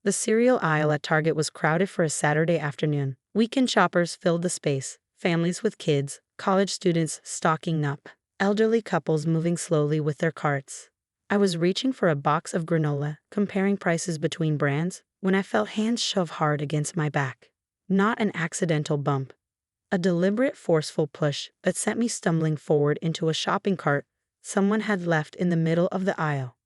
The cereal aisle at Target was crowded for a Saturday afternoon. Weekend shoppers filled the space, families with kids, college students stocking up, elderly couples moving slowly with their carts. I was reaching for a box of granola, comparing prices between brands, when I felt hands shove hard against my back. Not an accidental bump. A deliberate, forceful push that sent me stumbling forward into a shopping cart someone had left in the middle of the aisle.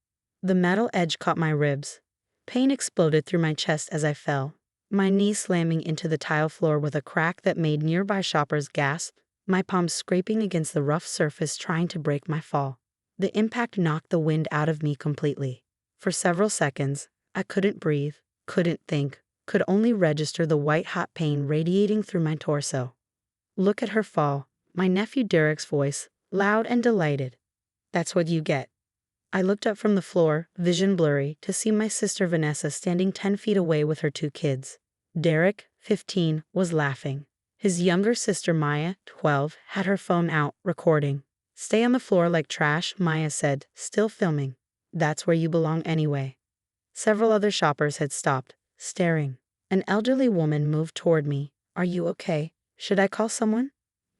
The metal edge caught my ribs. Pain exploded through my chest as I fell, my knee slamming into the tile floor with a crack that made nearby shoppers gasp, my palms scraping against the rough surface trying to break my fall. The impact knocked the wind out of me completely. For several seconds, I couldn't breathe, couldn't think, could only register the white-hot pain radiating through my torso. "Look at her fall," my nephew Derek's voice, loud and delighted. "That's what you get." I looked up from the floor, vision blurry, to see my sister Vanessa standing 10 feet away with her 2 kids. Derek, 15, was laughing. His younger sister Maya, 12, had her phone out, recording. "Stay on the floor like trash," Maya said, still filming. "That's where you belong anyway." Several other shoppers had stopped, staring. An elderly woman moved toward me. "Are you okay? Should I call someone?"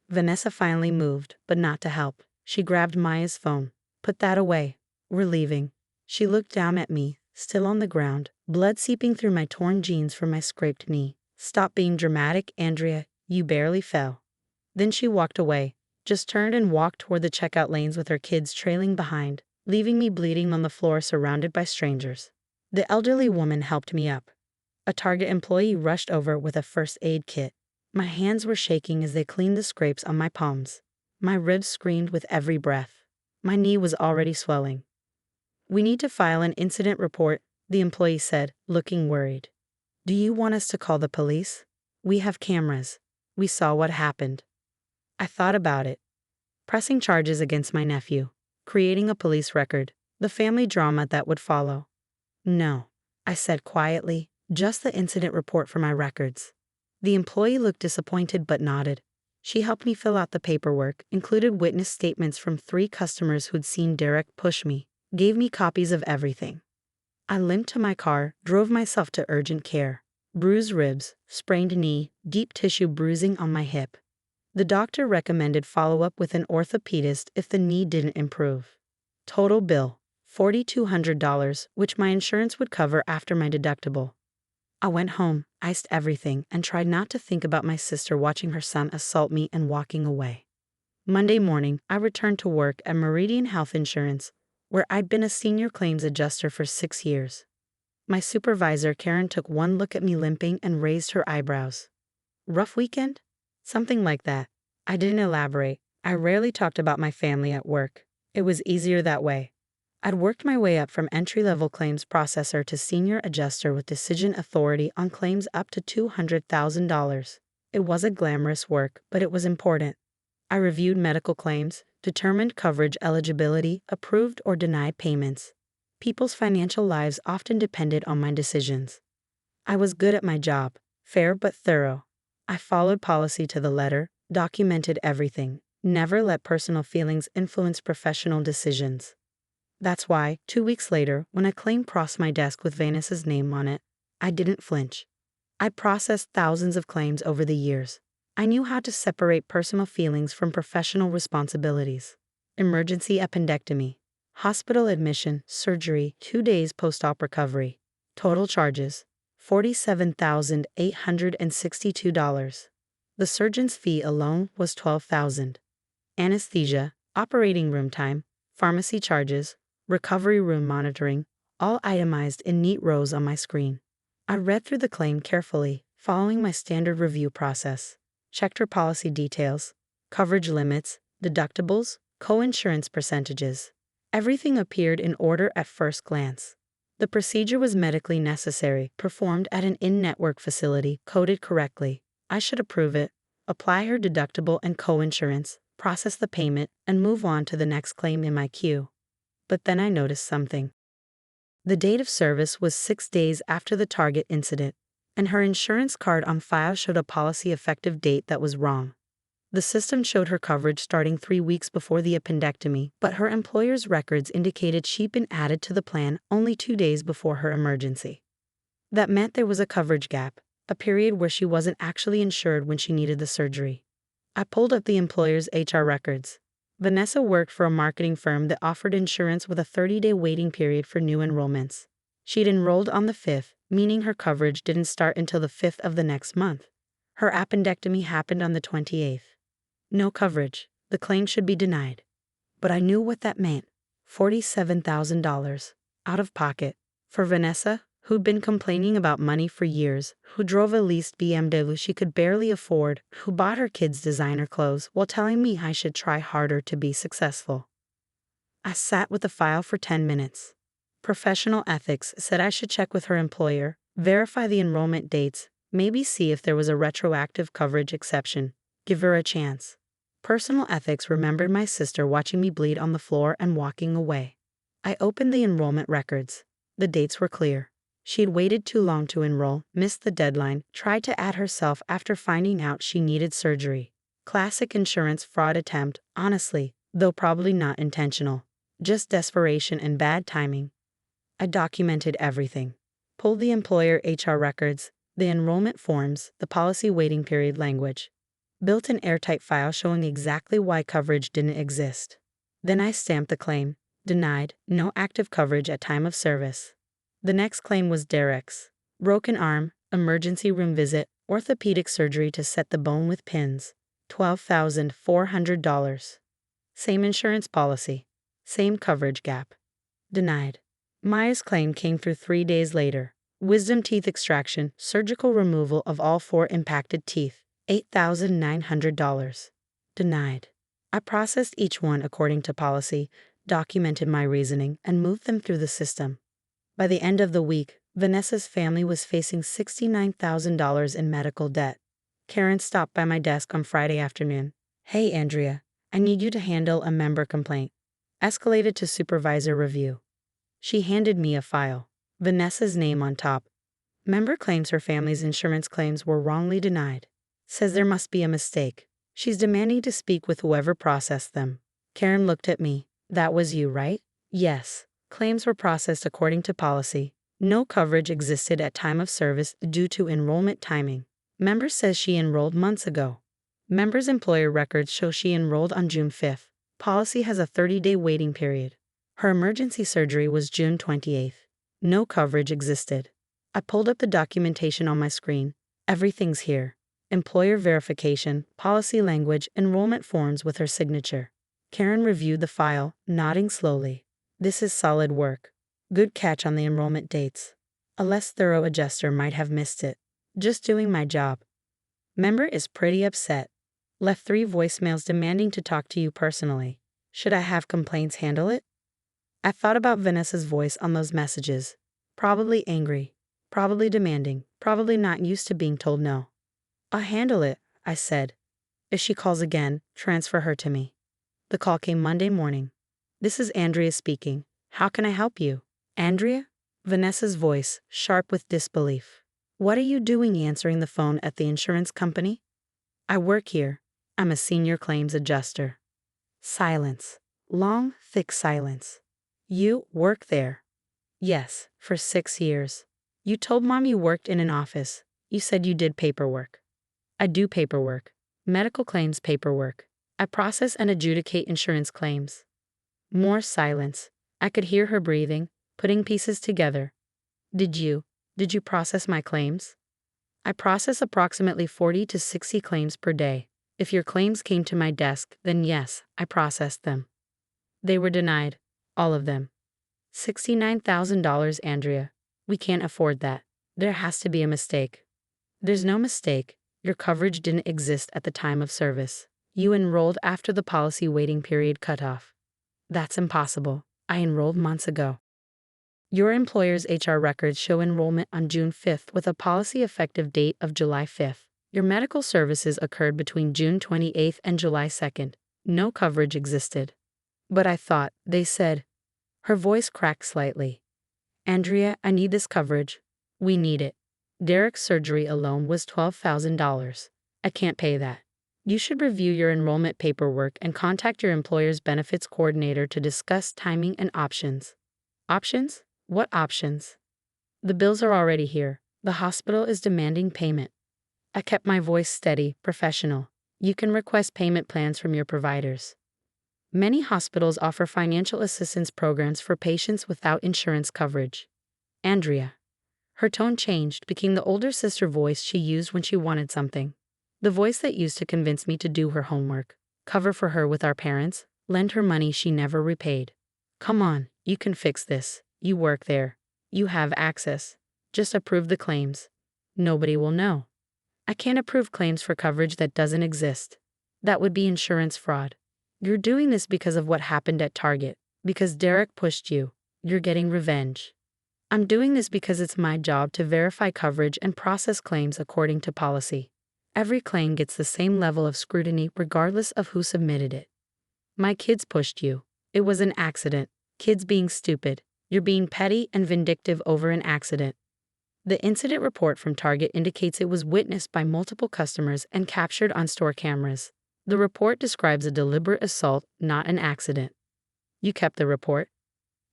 Vanessa finally moved, but not to help. She grabbed Maya's phone. "Put that away. We're leaving." She looked down at me, still on the ground, blood seeping through my torn jeans from my scraped knee. "Stop being dramatic, Andrea. You barely fell." Then she walked away, just turned and walked toward the checkout lanes with her kids trailing behind, leaving me bleeding on the floor surrounded by strangers. The elderly woman helped me up. A Target employee rushed over with a first aid kit. My hands were shaking as they cleaned the scrapes on my palms. My ribs screamed with every breath. My knee was already swelling. "We need to file an incident report," the employee said, looking worried. "Do you want us to call the police? We have cameras. We saw what happened." I thought about it. Pressing charges against my nephew. Creating a police record. The family drama that would follow. "No," I said quietly, "just the incident report for my records." The employee looked disappointed but nodded. She helped me fill out the paperwork, included witness statements from 3 customers who'd seen Derek push me, gave me copies of everything. I limped to my car, drove myself to urgent care. Bruised ribs, sprained knee, deep tissue bruising on my hip. The doctor recommended follow-up with an orthopedist if the knee didn't improve. Total bill, $4,200, which my insurance would cover after my deductible. I went home, iced everything, and tried not to think about my sister watching her son assault me and walking away. Monday morning, I returned to work at Meridian Health Insurance, where I'd been a senior claims adjuster for 6 years. My supervisor, Karen, took one look at me limping and raised her eyebrows. "Rough weekend?" "Something like that." I didn't elaborate. I rarely talked about my family at work. It was easier that way. I'd worked my way up from entry-level claims processor to senior adjuster with decision authority on claims up to $200,000. It wasn't glamorous work, but it was important. I reviewed medical claims, determined coverage eligibility, approved or denied payments. People's financial lives often depended on my decisions. I was good at my job, fair but thorough. I followed policy to the letter, documented everything, never let personal feelings influence professional decisions. That's why, 2 weeks later, when a claim crossed my desk with Vanessa's name on it, I didn't flinch. I processed thousands of claims over the years. I knew how to separate personal feelings from professional responsibilities. Emergency appendectomy. Hospital admission, surgery, 2 days post-op recovery. Total charges, $47,862. The surgeon's fee alone was $12,000. Anesthesia, operating room time, pharmacy charges, recovery room monitoring, all itemized in neat rows on my screen. I read through the claim carefully, following my standard review process. Checked her policy details, coverage limits, deductibles, co-insurance percentages. Everything appeared in order at first glance. The procedure was medically necessary, performed at an in-network facility, coded correctly. I should approve it, apply her deductible and co-insurance, process the payment, and move on to the next claim in my queue. But then I noticed something. The date of service was 6 days after the Target incident, and her insurance card on file showed a policy effective date that was wrong. The system showed her coverage starting 3 weeks before the appendectomy, but her employer's records indicated she'd been added to the plan only 2 days before her emergency. That meant there was a coverage gap, a period where she wasn't actually insured when she needed the surgery. I pulled up the employer's HR records. Vanessa worked for a marketing firm that offered insurance with a 30-day waiting period for new enrollments. She'd enrolled on the 5th, meaning her coverage didn't start until the 5th of the next month. Her appendectomy happened on the 28th. No coverage. The claim should be denied. But I knew what that meant. $47,000. Out of pocket. For Vanessa, who'd been complaining about money for years, who drove a leased BMW she could barely afford, who bought her kids designer clothes while telling me I should try harder to be successful. I sat with the file for 10 minutes. Professional ethics said I should check with her employer, verify the enrollment dates, maybe see if there was a retroactive coverage exception, give her a chance. Personal ethics remembered my sister watching me bleed on the floor and walking away. I opened the enrollment records. The dates were clear. She had waited too long to enroll, missed the deadline, tried to add herself after finding out she needed surgery. Classic insurance fraud attempt, honestly, though probably not intentional. Just desperation and bad timing. I documented everything. Pulled the employer HR records, the enrollment forms, the policy waiting period language. Built an airtight file showing exactly why coverage didn't exist. Then I stamped the claim. Denied, no active coverage at time of service. The next claim was Derek's. Broken arm, emergency room visit, orthopedic surgery to set the bone with pins. $12,400. Same insurance policy. Same coverage gap. Denied. Maya's claim came through 3 days later. Wisdom teeth extraction, surgical removal of all 4 impacted teeth. $8,900. Denied. I processed each one according to policy, documented my reasoning, and moved them through the system. By the end of the week, Vanessa's family was facing $69,000 in medical debt. Karen stopped by my desk on Friday afternoon. "Hey, Andrea, I need you to handle a member complaint." Escalated to supervisor review. She handed me a file. Vanessa's name on top. Member claims her family's insurance claims were wrongly denied. Says there must be a mistake. She's demanding to speak with whoever processed them. Karen looked at me. "That was you, right?" "Yes." Claims were processed according to policy. No coverage existed at time of service due to enrollment timing. Member says she enrolled months ago. Member's employer records show she enrolled on June 5th. Policy has a 30-day waiting period. Her emergency surgery was June 28th. No coverage existed. I pulled up the documentation on my screen. Everything's here. Employer verification, policy language, enrollment forms with her signature. Karen reviewed the file, nodding slowly. "This is solid work. Good catch on the enrollment dates. A less thorough adjuster might have missed it. Just doing my job." Member is pretty upset. Left 3 voicemails demanding to talk to you personally. Should I have complaints handle it? I thought about Vanessa's voice on those messages. Probably angry. Probably demanding. Probably not used to being told no. "I'll handle it," I said. "If she calls again, transfer her to me." The call came Monday morning. "This is Andrea speaking. How can I help you?" "Andrea?" Vanessa's voice, sharp with disbelief. "What are you doing answering the phone at the insurance company?" "I work here. I'm a senior claims adjuster." Silence. Long, thick silence. "You work there?" "Yes, for 6 years." "You told Mom you worked in an office. You said you did paperwork." "I do paperwork. Medical claims paperwork. I process and adjudicate insurance claims." More silence. I could hear her breathing, putting pieces together. Did you process my claims?" "I process approximately 40 to 60 claims per day. If your claims came to my desk, then yes, I processed them." "They were denied. All of them." $69,000, Andrea. We can't afford that. There has to be a mistake." "There's no mistake. Your coverage didn't exist at the time of service. You enrolled after the policy waiting period cutoff." "That's impossible. I enrolled months ago." "Your employer's HR records show enrollment on June 5th with a policy effective date of July 5th. Your medical services occurred between June 28th and July 2nd. No coverage existed." "But I thought, they said." Her voice cracked slightly. "Andrea, I need this coverage. We need it. Derek's surgery alone was $12,000. I can't pay that. You should review your enrollment paperwork and contact your employer's benefits coordinator to discuss timing and options." "Options? What options?" "The bills are already here. The hospital is demanding payment. I kept my voice steady, professional. You can request payment plans from your providers. Many hospitals offer financial assistance programs for patients without insurance coverage. Andrea. Her tone changed, became the older sister voice she used when she wanted something. The voice that used to convince me to do her homework, cover for her with our parents, lend her money she never repaid. Come on, you can fix this. You work there. You have access. Just approve the claims. Nobody will know. I can't approve claims for coverage that doesn't exist. That would be insurance fraud. You're doing this because of what happened at Target, because Derek pushed you. You're getting revenge. I'm doing this because it's my job to verify coverage and process claims according to policy. Every claim gets the same level of scrutiny regardless of who submitted it. My kids pushed you. It was an accident. Kids being stupid. You're being petty and vindictive over an accident. The incident report from Target indicates it was witnessed by multiple customers and captured on store cameras. The report describes a deliberate assault, not an accident. You kept the report?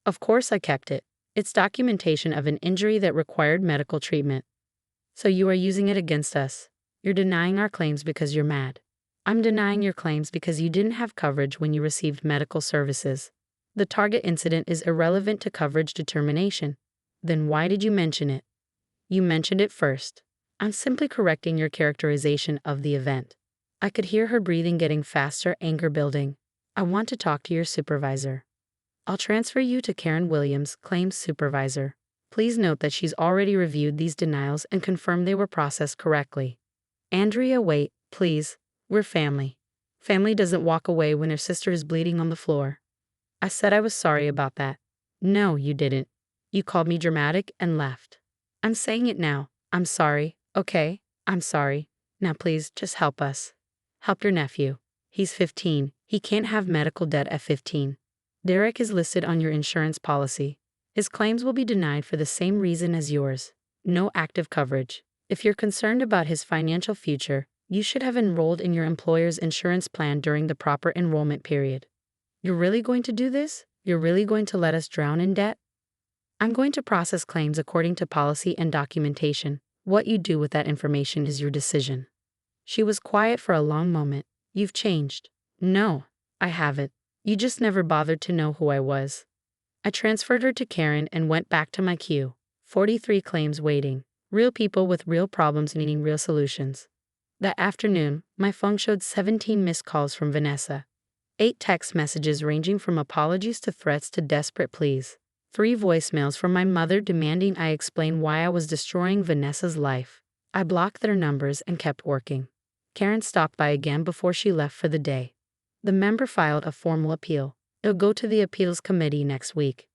Of course I kept it. It's documentation of an injury that required medical treatment. So you are using it against us. You're denying our claims because you're mad. I'm denying your claims because you didn't have coverage when you received medical services. The Target incident is irrelevant to coverage determination. Then why did you mention it? You mentioned it first. I'm simply correcting your characterization of the event. I could hear her breathing getting faster, anger building. I want to talk to your supervisor. I'll transfer you to Karen Williams, claims supervisor. Please note that she's already reviewed these denials and confirmed they were processed correctly. Andrea, wait, please. We're family. Family doesn't walk away when their sister is bleeding on the floor. I said I was sorry about that. No, you didn't. You called me dramatic and left. I'm saying it now. I'm sorry, okay? I'm sorry. Now please, just help us. Help your nephew. He's 15. He can't have medical debt at 15. Derek is listed on your insurance policy. His claims will be denied for the same reason as yours. No active coverage. If you're concerned about his financial future, you should have enrolled in your employer's insurance plan during the proper enrollment period. You're really going to do this? You're really going to let us drown in debt? I'm going to process claims according to policy and documentation. What you do with that information is your decision. She was quiet for a long moment. You've changed. No, I haven't. You just never bothered to know who I was. I transferred her to Karen and went back to my queue. 43 claims waiting. Real people with real problems needing real solutions. That afternoon, my phone showed 17 missed calls from Vanessa. 8 text messages ranging from apologies to threats to desperate pleas. 3 voicemails from my mother demanding I explain why I was destroying Vanessa's life. I blocked their numbers and kept working. Karen stopped by again before she left for the day. The member filed a formal appeal. It'll go to the appeals committee next week.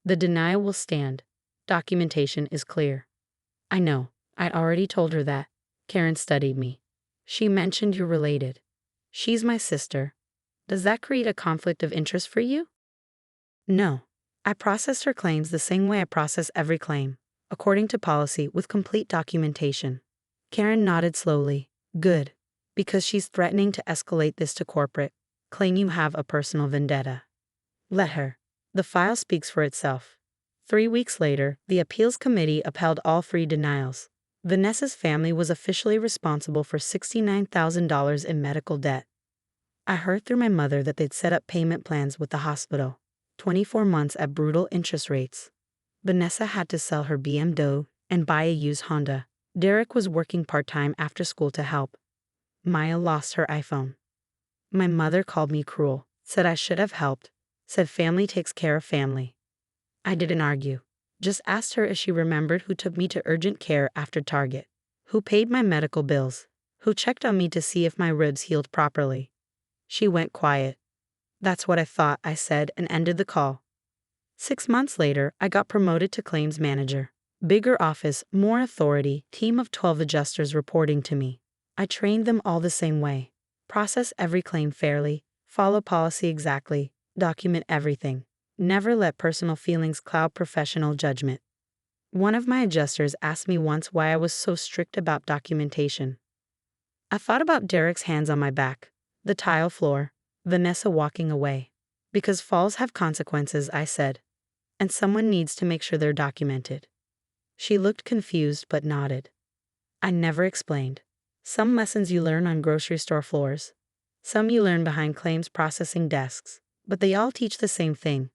The denial will stand. Documentation is clear. I know. I'd already told her that. Karen studied me. She mentioned you're related. She's my sister. Does that create a conflict of interest for you? No. I processed her claims the same way I process every claim, according to policy with complete documentation. Karen nodded slowly. Good. Because she's threatening to escalate this to corporate. Claim you have a personal vendetta. Let her. The file speaks for itself. 3 weeks later, the appeals committee upheld all 3 denials. Vanessa's family was officially responsible for $69,000 in medical debt. I heard through my mother that they'd set up payment plans with the hospital. 24 months at brutal interest rates. Vanessa had to sell her BMW and buy a used Honda. Derek was working part-time after school to help. Maya lost her iPhone. My mother called me cruel, said I should have helped, said family takes care of family. I didn't argue. Just asked her if she remembered who took me to urgent care after Target, who paid my medical bills, who checked on me to see if my ribs healed properly. She went quiet. That's what I thought, I said, and ended the call. 6 months later, I got promoted to claims manager. Bigger office, more authority, team of 12 adjusters reporting to me. I trained them all the same way. Process every claim fairly, follow policy exactly, document everything. Never let personal feelings cloud professional judgment. One of my adjusters asked me once why I was so strict about documentation. I thought about Derek's hands on my back, the tile floor, Vanessa walking away. Because falls have consequences, I said. And someone needs to make sure they're documented. She looked confused but nodded. I never explained. Some lessons you learn on grocery store floors. Some you learn behind claims processing desks. But they all teach the same thing.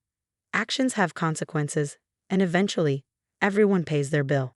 Actions have consequences, and eventually, everyone pays their bill.